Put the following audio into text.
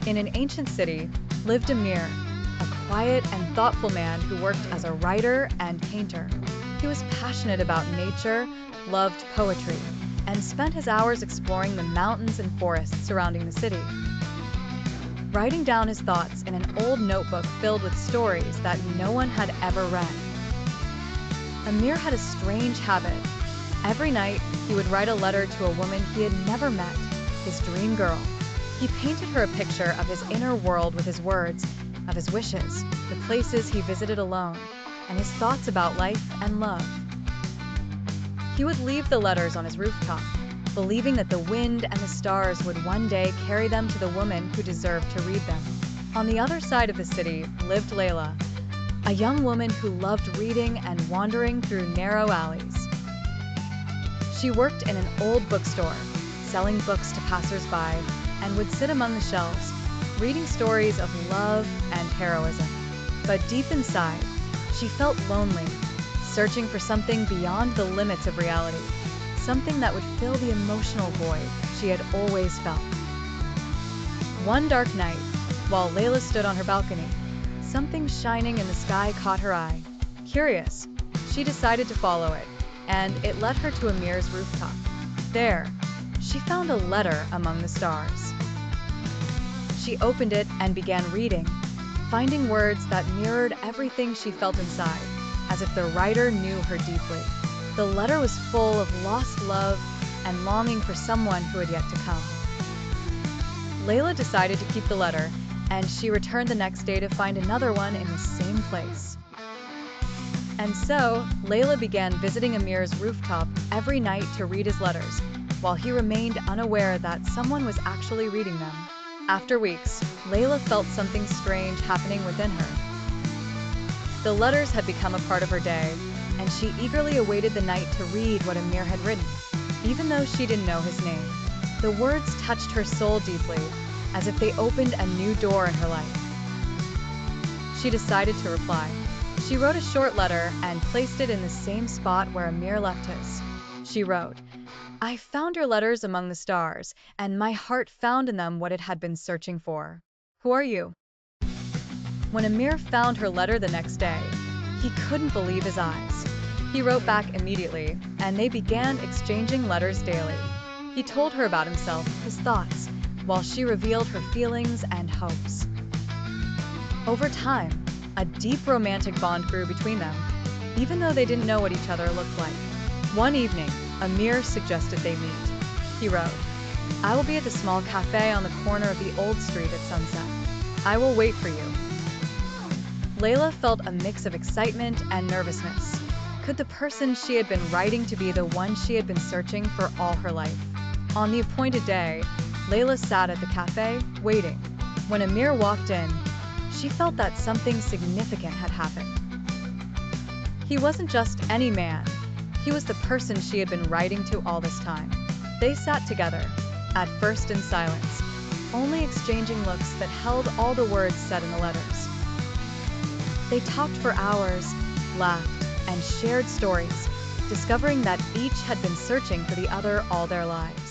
In an ancient city lived Amir, a quiet and thoughtful man who worked as a writer and painter. He was passionate about nature, loved poetry, and spent his hours exploring the mountains and forests surrounding the city. Writing down his thoughts in an old notebook filled with stories that no one had ever read. Amir had a strange habit. Every night, he would write a letter to a woman he had never met, his dream girl. He painted her a picture of his inner world with his words, of his wishes, the places he visited alone, and his thoughts about life and love. He would leave the letters on his rooftop, believing that the wind and the stars would one day carry them to the woman who deserved to read them. On the other side of the city lived Laila, a young woman who loved reading and wandering through narrow alleys. She worked in an old bookstore, selling books to passers-by, and would sit among the shelves, reading stories of love and heroism. But deep inside, she felt lonely, searching for something beyond the limits of reality, something that would fill the emotional void she had always felt. One dark night, while Laila stood on her balcony, something shining in the sky caught her eye. Curious, she decided to follow it, and it led her to Amir's rooftop. There, she found a letter among the stars. She opened it and began reading, finding words that mirrored everything she felt inside, as if the writer knew her deeply. The letter was full of lost love and longing for someone who had yet to come. Laila decided to keep the letter, and she returned the next day to find another one in the same place. And so, Laila began visiting Amir's rooftop every night to read his letters, while he remained unaware that someone was actually reading them. After weeks, Laila felt something strange happening within her. The letters had become a part of her day, and she eagerly awaited the night to read what Amir had written, even though she didn't know his name. The words touched her soul deeply, as if they opened a new door in her life. She decided to reply. She wrote a short letter and placed it in the same spot where Amir left his. She wrote, "I found your letters among the stars, and my heart found in them what it had been searching for. Who are you?" When Amir found her letter the next day, he couldn't believe his eyes. He wrote back immediately, and they began exchanging letters daily. He told her about himself, his thoughts, while she revealed her feelings and hopes. Over time, a deep romantic bond grew between them, even though they didn't know what each other looked like. One evening, Amir suggested they meet. He wrote, "I will be at the small café on the corner of the old street at sunset. I will wait for you." Laila felt a mix of excitement and nervousness. Could the person she had been writing to be the one she had been searching for all her life? On the appointed day, Laila sat at the café, waiting. When Amir walked in, she felt that something significant had happened. He wasn't just any man. He was the person she had been writing to all this time. They sat together, at first in silence, only exchanging looks that held all the words said in the letters. They talked for hours, laughed, and shared stories, discovering that each had been searching for the other all their lives.